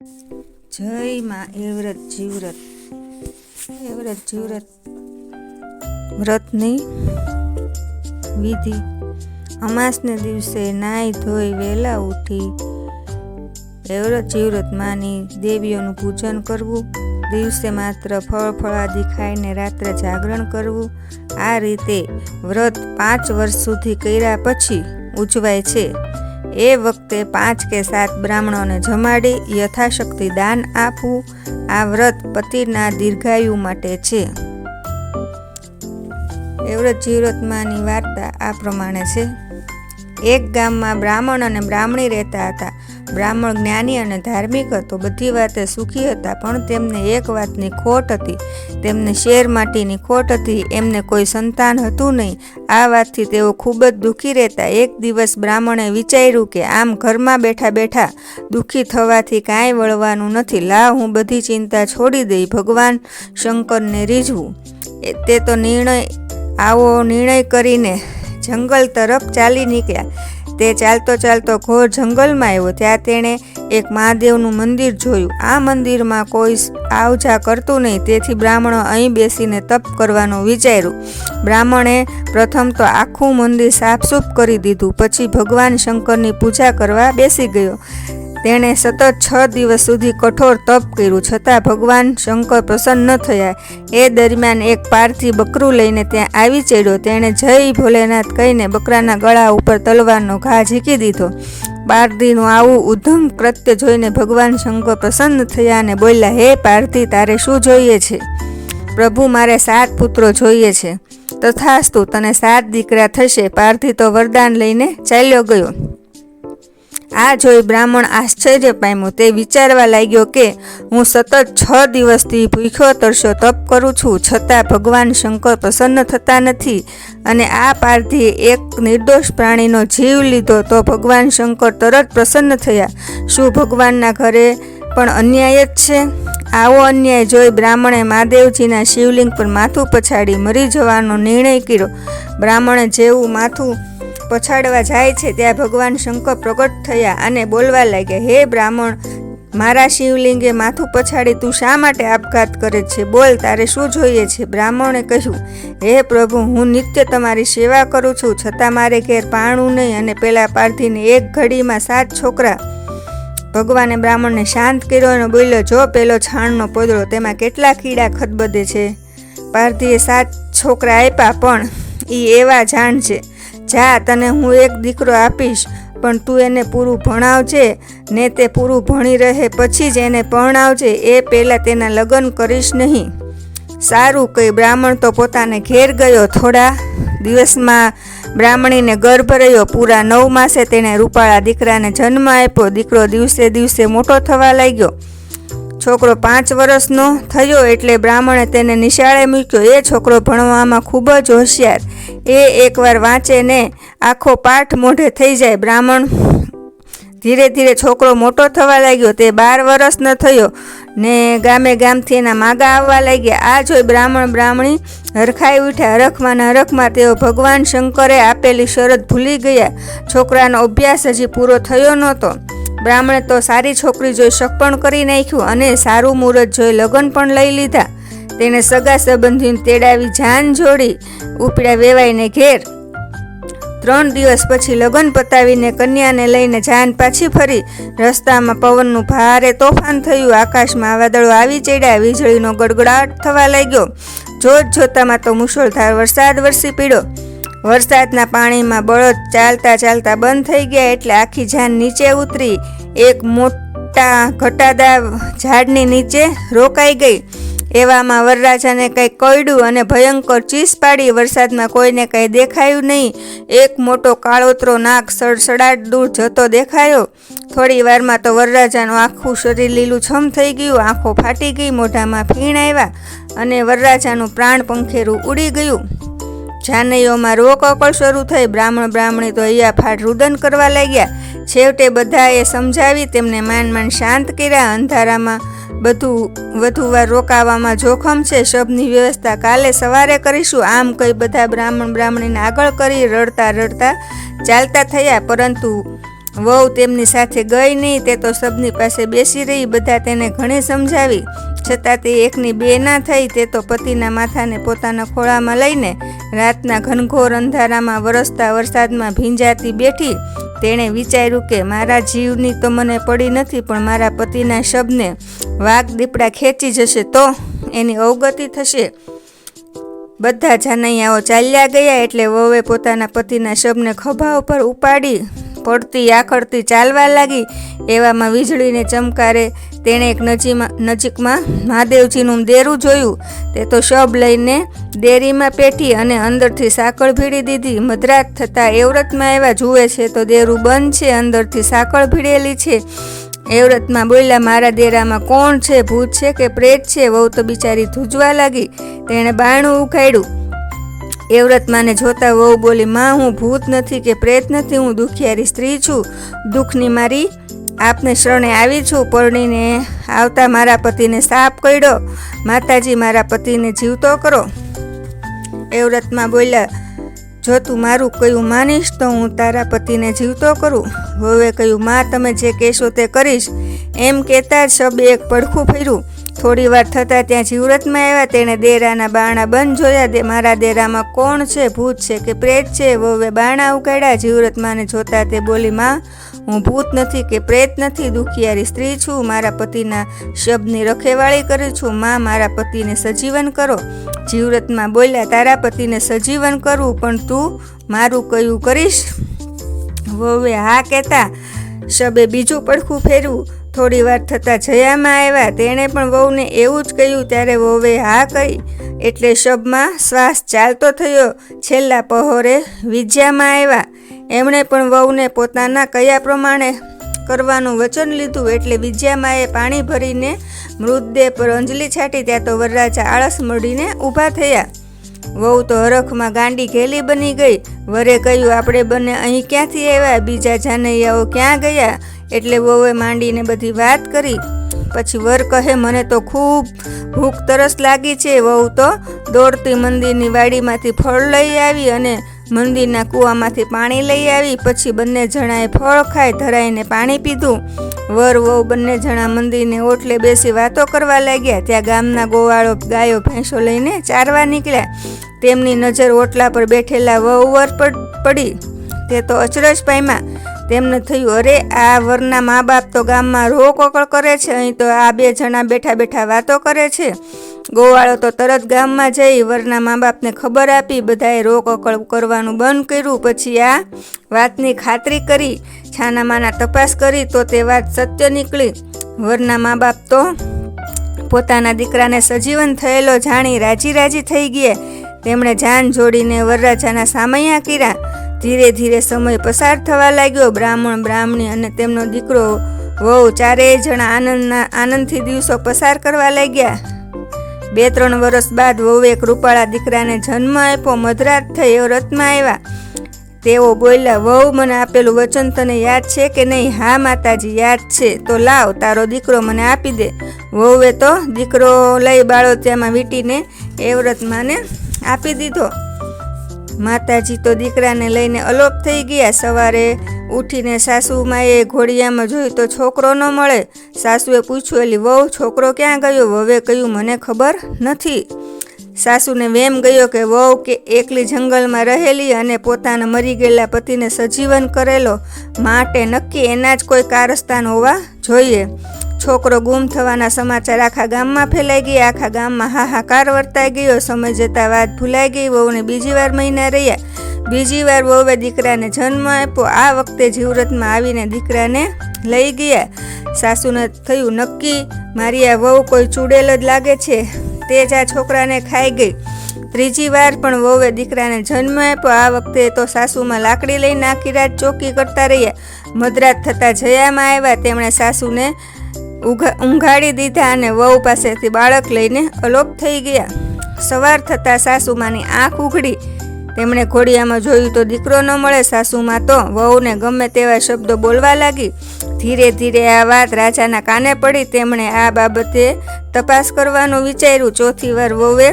જય માં એ વ્રત જીવ્રત વ્રતની વિધિ। અમાસને દિવસે નાઈ ધોઈ વહેલા ઉઠી એ વ્રત જીવ્રત માની દેવીઓનું પૂજન કરવું। દિવસે માત્ર ફળ ફળાદી ખાઈને રાત્રે જાગરણ કરવું। આ રીતે વ્રત 5 વર્ષ સુધી કર્યા પછી ઉજવાય છે। એ વખતે 5 કે 7 બ્રાહ્મણોને જમાડી યથાશક્તિ દાન આપવું। આ વ્રત પતિના દીર્ઘાયુ માટે છે। એ વ્રત જીવ્રતમાંની વાર્તા આ પ્રમાણે છે। એક ગામમાં બ્રાહ્મણ અને બ્રાહ્મણી રહેતા હતા। બ્રાહ્મણ જ્ઞાની અને ધાર્મિક હતો, બધી વાતે સુખી હતા, પણ તેમને એક વાતની ખોટ હતી। તેમને શેર માટીની ખોટ હતી, એમને કોઈ સંતાન હતું નહીં। આ વાતથી તેઓ ખૂબ જ દુઃખી રહેતા। એક દિવસ બ્રાહ્મણે વિચાર્યું કે આમ ઘરમાં બેઠા બેઠા દુઃખી થવાથી કાંઈ વળવાનું નથી। લાવ હું બધી ચિંતા છોડી દઈ, ભગવાન શંકરને રીઝવું। તે તો આવો નિર્ણય કરીને જંગલ તરફ ચાલી નીકળ્યા। તે ચાલતો ચાલતો ઘોર જંગલમાં આવ્યો। ત્યાં તેણે એક મહાદેવનું મંદિર જોયું। આ મંદિરમાં કોઈ આવજા કરતું નહીં, તેથી બ્રાહ્મણો અહીં બેસીને તપ કરવાનું વિચાર્યું। બ્રાહ્મણે પ્રથમ તો આખું મંદિર સાફસૂફ કરી દીધું, પછી ભગવાન શંકરની પૂજા કરવા બેસી ગયો। તેણે સતત 6 દિવસ સુધી કઠોર તપ કર્યું, છતાં ભગવાન શંકર પ્રસન્ન ન થયા। એ દરમિયાન એક પારથી બકરું લઈને ત્યાં આવી ચડ્યો। તેણે જય ભોલેનાથ કહીને બકરાના ગળા ઉપર તલવારનો ઘા ઝીકી દીધો। પારધીનું આવું ઉદ્ધમ કૃત્ય જોઈને ભગવાન શંકર પ્રસન્ન થયા અને બોલ્યા, હે પારધી, તારે શું જોઈએ છે? પ્રભુ, મારે 7 પુત્રો જોઈએ છે। તથાસ્તુ, તને 7 દીકરા થશે। પારધી તો વરદાન લઈને ચાલ્યો ગયો। આ જોઈ બ્રાહ્મણ આશ્ચર્ય પામ્યો। તે વિચારવા લાગ્યો કે હું સતત 6 દિવસથી ભૂખ્યો તરસ્યો તપ કરું છું, છતાં ભગવાન શંકર પ્રસન્ન થતા નથી, અને આ પારધીએ એક નિર્દોષ પ્રાણીનો જીવ લીધો તો ભગવાન શંકર તરત પ્રસન્ન થયા। શું ભગવાનના ઘરે પણ અન્યાય જ છે? આવો અન્યાય જોઈ બ્રાહ્મણે મહાદેવજીના શિવલિંગ પર માથું પછાડી મરી જવાનો નિર્ણય કર્યો। બ્રાહ્મણે જેવું માથું પછાડવા જાય છે ત્યાં ભગવાન શંકર પ્રગટ થયા અને બોલવા લાગ્યા, હે બ્રાહ્મણ, મારા શિવલિંગે માથું પછાડી તું શા માટે આપઘાત કરે છે? બોલ, તારે શું જોઈએ છે? બ્રાહ્મણે કહ્યું, હે પ્રભુ, હું નિત્ય તમારી સેવા કરું છું, છતાં મારે ઘેર પાણું નહીં, અને પેલા પારધીને એક ઘડીમાં 7 છોકરા। ભગવાને બ્રાહ્મણને શાંત કર્યો અને બોલ્યો, જો પેલો છાણનો પોદળો, તેમાં કેટલા કીડા ખદબદે છે? પારધીએ 7 છોકરા આપ્યા, પણ એ એવા જાણ છે। જા, તને હું એક દીકરો આપીશ, પણ તું એને પૂરું ભણાવજે ને તે પૂરું ભણી રહે પછી જ એને પરણાવજે। એ પહેલાં તેના લગ્ન કરીશ નહીં। સારું કહી બ્રાહ્મણ તો પોતાને ઘેર ગયો। થોડા દિવસમાં બ્રાહ્મણીને ગર્ભ રહ્યો। પૂરા 9 માસે તેણે રૂપાળા દીકરાને જન્મ આપ્યો। દીકરો દિવસે દિવસે મોટો થવા લાગ્યો। છોકરો 5 વર્ષનો થયો એટલે બ્રાહ્મણે તેને નિશાળે મૂક્યો। એ છોકરો ભણવામાં ખૂબ જ હોશિયાર। એ એકવાર વાંચે ને આખો પાઠ મોઢે થઈ જાય। બ્રાહ્મણ ધીરે ધીરે છોકરો મોટો થવા લાગ્યો। તે 12 વર્ષનો થયો ને ગામે ગામથી એના માગા આવવા લાગ્યા। આ જોઈ બ્રાહ્મણ બ્રાહ્મણી હરખાઈ ઉઠ્યા। હરખવાના હરખમાં તેઓ ભગવાન શંકરે આપેલી શરત ભૂલી ગયા। છોકરાનો અભ્યાસ હજી પૂરો થયો નહોતો। બ્રાહ્મણે તો સારી છોકરી જોઈ સગપણ કરી નાખ્યું અને સારું મુહૂર્ત જોઈ લગ્ન પણ લઈ લીધા। તેણે સગા સંબંધીને તેડાવી જાન જોડી ઉપડ્યા વેવાઈને ઘેર। 3 દિવસ પછી લગ્ન પતાવીને કન્યાને લઈને જાન પાછી ફરી। રસ્તામાં પવનનું ભારે તોફાન થયું। આકાશમાં વાદળો આવી ચડ્યા। વીજળીનો ગડગડાટ થવા લાગ્યો। જોત જોતામાં તો મુશળધાર વરસાદ વરસી પડ્યો। વરસાદના પાણીમાં બળદ ચાલતા ચાલતા બંધ થઈ ગયા એટલે આખી જાન નીચે ઉતરી એક મોટા ઘટાદાર ઝાડની નીચે રોકાઈ ગઈ। એવામાં વરરાજાને કંઈ કયડું અને ભયંકર ચીસ પાડી। વરસાદમાં કોઈને કંઈ દેખાયું નહીં। એક મોટો કાળોતરો નાગ સડસડાટ દૂર જતો દેખાયો। થોડી વારમાં તો વરરાજાનું આખું શરીર લીલુંછમ થઈ ગયું। આંખો ફાટી ગઈ, મોઢામાં ફીણ આવ્યા અને વરરાજાનું પ્રાણ પંખેરું ઉડી ગયું। જાનૈયોમાં રોકકળ શરૂ થઈ। બ્રાહ્મણ બ્રાહ્મણી તો હૈયાફાટ રુદન કરવા લાગ્યા। છેવટે બધાએ સમજાવી તેમને માંડ શાંત કર્યા। અંધારામાં વધુ વાર રોકાવામાં જોખમ છે। શબની વ્યવસ્થા કાલે સવારે કરીશું। આમ કહી બધા બ્રાહ્મણ બ્રાહ્મણીને આગળ કરી રડતા રડતા ચાલતા થયા। પરંતુ વહુ તેમની સાથે ગઈ નહીં. તે તો સબની પાસે બેસી રહી. બધા તેને ઘણી સમજાવી છતાં તે એકની બે ના થઈ. તે તો પતિના માથાને પોતાના ખોળામાં લઈને રાતના ઘનઘોર અંધારામાં વરસતા વરસાદમાં ભીંજાતી બેઠી. તેણે વિચાર્યું કે મારા જીવની તો મને પડી નથી, પણ મારા પતિના શબને વાઘ દીપડા ખેંચી જશે તો એની અવગતિ થશે. બધા જાનૈયાઓ ચાલ્યા ગયા એટલે વહુએ પોતાના પતિના શબને ખભા ઉપર ઉપાડી પડતી આખડતી ચાલવા લાગી. એવામાં વીજળીને ચમકારે તેણે એક નજીકમાં મહાદેવજીનું દેરું જોયું. તે તો શબ લઈને દેરીમાં પેઠી અને અંદરથી સાંકળ ભીડી દીધી. મધરાત થતાં એ વ્રતમાં એવા જુએ છે તો દેરું બંધ છે, અંદરથી સાંકળ ભીડેલી છે. એ વ્રતમાં બોલ્યા, મારા દેરામાં કોણ છે? ભૂત છે કે પ્રેત છે? વહુ તો બિચારી ધ્રુજવા લાગી. તેણે બારણું ઉઘાડ્યું. એ વ્રતમાંને જોતા વહુ બોલી, માં હું ભૂત નથી કે પ્રેત નથી, હું દુખિયારી સ્ત્રી છું. દુઃખની મારી આપને શરણે આવી છું. પરણીને આવતા મારા પતિને સાપ કરડ્યો. માતાજી મારા પતિને જીવતો કરો. એ વ્રતમાં બોલ્યા, જો તું મારું કયું માનીશ તો હું તારા પતિને જીવતો કરું. વહુએ કહ્યું, માં તમે જે કહેશો તે કરીશ. એમ કહેતા જ શબે એક પડખું ફર્યું. થોડી વાર થતાં ત્યાં જીવરતમાં આવ્યા. તેણે દેરાના બારણા બંધ જોયા. મારા દેરામાં કોણ છે? ભૂત છે કે પ્રેત છે? વહુએ બારણા ઉગાડ્યા. જીવરતમાંને જોતા તે બોલી, માં હું ભૂત નથી કે પ્રેત નથી, દુખિયારી સ્ત્રી છું. મારા પતિના શબની રખેવાળી કરું છું. માં મારા પતિને સજીવન કરો. જીવરતમાં બોલ્યા, તારા પતિને સજીવન કરવું, પણ તું મારું કયું કરીશ? વહુએ હા કહેતા શબે બીજું પડખું ફેરવું. થોડી વાર થતાં જયામાં આવ્યા. તેણે પણ વહુને એવું જ કહ્યું. ત્યારે વહુએ હા કહી એટલે શબમાં શ્વાસ ચાલતો થયો. છેલ્લા પહોરે વિજયામાં આવ્યા. એમણે પણ વહુને પોતાના કયા પ્રમાણે કરવાનું વચન લીધું. એટલે વિજયામાએ પાણી ભરીને મૃતદેહ પર અંજલિ છાંટી. ત્યાં તો વરરાજા આળસ મળીને ઊભા થયા. વહુ તો હરખમાં ગાંડી ઘેલી બની ગઈ. વરે કહ્યું, આપણે બંને અહીં ક્યાંથી આવ્યા? બીજા જાનૈયાઓ ક્યાં ગયા? એટલે વહુએ માંડીને બધી વાત કરી. પછી વર કહે, મને તો ખૂબ ભૂખ તરસ લાગી છે. વહુ તો દોડતી મંદિરની વાડીમાંથી ફળ લઈ આવી અને મંદિરના કૂવામાંથી પાણી લઈ આવી. પછી બંને જણાએ ફળ ખાઈ ધરાઈને પાણી પીધું. વર વહુ બંને જણા મંદિરને ઓટલે બેસી વાતો કરવા લાગ્યા. ત્યાં ગામના ગોવાળો ગાયો ભેંસો લઈને ચારવા નીકળ્યા. તેમની નજર ઓટલા પર બેઠેલા વહુ વર પર પડી. તે તો અચરજ પામ્યા. તેમને થયું, અરે આ વરના મા બાપ તો ગામમાં રોકકળ કરે છે, અહીં તો આ બે જણા બેઠા બેઠા વાતો કરે છે. ગોવાળો તો તરત ગામમાં જઈ વરના મા બાપને ખબર આપી. બધાએ રોકકળ કરવાનું બંધ કર્યું. પછી આ વાતની ખાતરી કરી, છાનામાના તપાસ કરી તો તે વાત સત્ય નીકળી. વરના મા બાપ તો પોતાના દીકરાને સજીવન થયેલો જાણી રાજી રાજી થઈ ગયા. તેમણે જાન જોડીને વરરાજાના સામૈયા કર્યા. ધીરે ધીરે સમય પસાર થવા લાગ્યો. બ્રાહ્મણ, બ્રાહ્મણી અને તેમનો દીકરો વહુ ચારેય જણા આનંદથી દિવસો પસાર કરવા લાગ્યા. 2-3 વર્ષ બાદ વહુએ એક રૂપાળા દીકરાને જન્મ આપ્યો. મધરાત થઈ એ વ્રતમાં આવ્યા. તેઓ બોલ્યા, વહુ મને આપેલું વચન તને યાદ છે કે નહીં? હા માતાજી યાદ છે. તો લાવ તારો દીકરો મને આપી દે. વહુએ તો દીકરો લઈ બાળોતિયામાં વીંટીને એ વ્રતમાંને આપી દીધો. માતાજી તો દીકરાને લઈને અલોપ થઈ ગયા. સવારે ઉઠીને સાસુમાએ ઘોડિયામાં જોયું તો છોકરો ન મળે. સાસુએ પૂછ્યું, એલી વહુ છોકરો ક્યાં ગયો? વહુએ કહ્યું, મને ખબર નથી. સાસુને વેમ ગયો કે વહુ કે એકલી જંગલમાં રહેલી અને પોતાના મરી ગયેલા પતિને સજીવન કરેલો, માટે નક્કી એના જ કોઈ કારસ્તાન હોવા જોઈએ. છોકરો ગુમ થવાના સમાચાર આખા ગામમાં ફેલાઈ ગયા. આખા ગામમાં હાહાકાર વર્તાઈ ગયો. સમય જતાં વાત ભૂલાઈ ગઈ. વહુને બીજી વાર મહિના રહ્યા. બીજી વાર વહુએ દીકરાને જન્મ આપ્યો. આ વખતે જીવરતમાં આવીને દીકરાને લઈ ગયા. સાસુને થયું, નક્કી મારી આ વહુ કોઈ ચૂડેલ જ લાગે છે. તે જ આ છોકરાને ખાઈ ગઈ. ત્રીજી વાર પણ વહુએ દીકરાને જન્મ આપ્યો. આ વખતે તો સાસુમાં લાકડી લઈને આખી રાત ચોકી કરતા રહ્યા. મધરાત થતાં જયામાં આવ્યા. તેમણે સાસુને ઊંઘાડી દીધા અને વહુ પાસેથી બાળક લઈને અલોપ થઈ ગયા. સવાર થતાં સાસુમાની આંખ ઉઘડી. તેમણે ઘોડિયામાં જોયું તો દીકરો ન મળે. સાસુમાં તો વહુને ગમે તેવા શબ્દો બોલવા લાગી. ધીરે ધીરે આ વાત રાજાના કાને પડી. તેમણે આ બાબતે તપાસ કરવાનું વિચાર્યું. ચોથી વાર વહુએ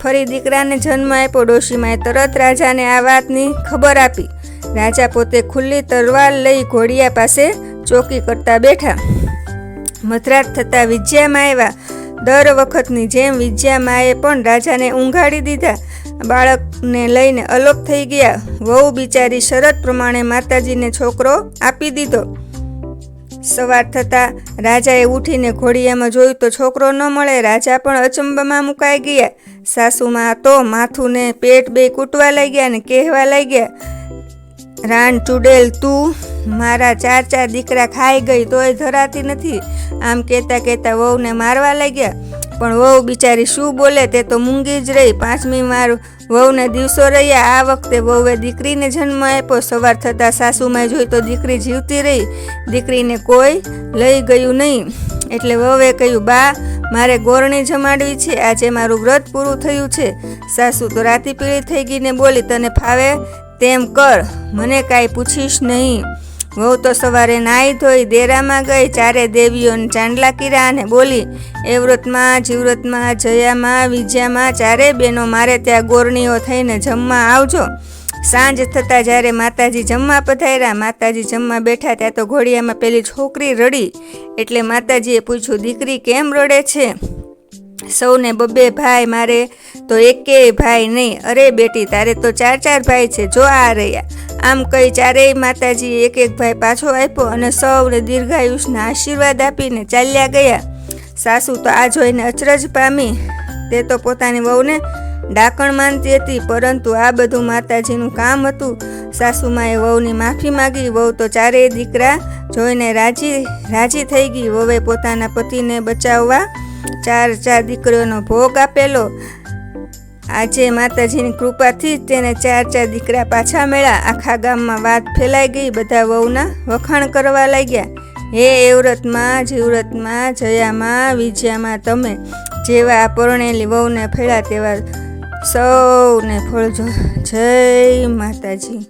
ફરી દીકરાને જન્મ આપ્યો. ડોશીમાએ તરત રાજાને આ વાતની ખબર આપી. રાજા પોતે ખુલ્લી તલવાર લઈ ઘોડિયા પાસે ચોકી કરતા બેઠા. મધરાત થતાં વિજયામાં આવ્યા. દર વખતની જેમ વિજયામાએ પણ રાજાને ઊંઘાડી દીધા. બાળકને લઈને અલોપ થઈ ગયા. વહુ બિચારી શરત પ્રમાણે માતાજીને છોકરો આપી દીધો. સવાર થતાં રાજાએ ઉઠીને ઘોડિયામાં જોયું તો છોકરો ન મળે. રાજા પણ અચંબામાં મુકાઈ ગયા. સાસુમાં તો માથું ને પેટ બે કૂટવા લાગ્યા ને કહેવા લાગ્યા, રાણ ચૂડેલ, તું મારા 4 દીકરા ખાઈ ગઈ તોય ધરાતી નથી. આમ કહેતા કહેતા વહુને મારવા લાગ્યા. પણ વહુ બિચારી શું બોલે, તે તો મૂંગી જ રહી. 5મી વાર વહુને દિવસો રહ્યા. આ વખતે વહુએ દીકરીને જન્મ આપ્યો. સવાર થતાં સાસુમાએ જોઈ તો દીકરી જીવતી રહી. દીકરીને કોઈ લઈ ગયું નહીં. એટલે વહુએ કહ્યું, બા, મારે ગોરણી જમાડવી છે. આજે મારું વ્રત પૂરું થયું છે. સાસુ તો રાતી પીળી થઈ ગઈને બોલી, તને ફાવે તેમ કર, મને કાંઈ પૂછીશ નહીં. વહુ તો સવારે નાહી ધોઈ દેરામાં ગઈ. 4 દેવીઓને ચાંદલા કર્યા અને બોલી, એ વ્રતમાં, જીવ્રતમાં, જયામાં, વિજયામાં 4 બહેનો મારે ત્યાં ગોરણીઓ થઈને જમવા આવજો. સાંજ થતાં જ્યારે માતાજી જમવા પધાર્યા, માતાજી જમવા બેઠા ત્યાં તો ઘોડિયામાં પેલી છોકરી રડી. એટલે માતાજીએ પૂછ્યું, દીકરી કેમ રડે છે? સૌને 2 ભાઈ, મારે તો એકેય ભાઈ નહીં. અરે બેટી, તારે તો 4 ભાઈ છે, જો આ રહ્યા. આમ કહી 4 માતાજીએ એક ભાઈ પાછો આપ્યો અને સૌને દીર્ઘાયુષના આશીર્વાદ આપીને ચાલ્યા ગયા. સાસુ તો આ જોઈને અચરજ પામી. તે તો પોતાની વહુને ડાકણ માનતી હતી, પરંતુ આ બધું માતાજીનું કામ હતું. સાસુમાએ વહુની માફી માગી. વહુ તો 4 દીકરા જોઈને રાજી થઈ ગઈ. વહુએ પોતાના પતિને બચાવવા 4 દીકરીઓનો ભોગ આપેલો. આજે માતાજીની કૃપાથી તેને 4 દીકરા પાછા મળ્યા. આખા ગામમાં વાત ફેલાઈ ગઈ. બધા વહુના વખાણ કરવા લાગ્યા. હે એવ્રતમાં, જીવ્રતમાં, જયામાં, વિજયામાં, તમે જેવા પરણેલી વહુને ફેળ્યા તેવા સૌને ફળજો. જય માતાજી.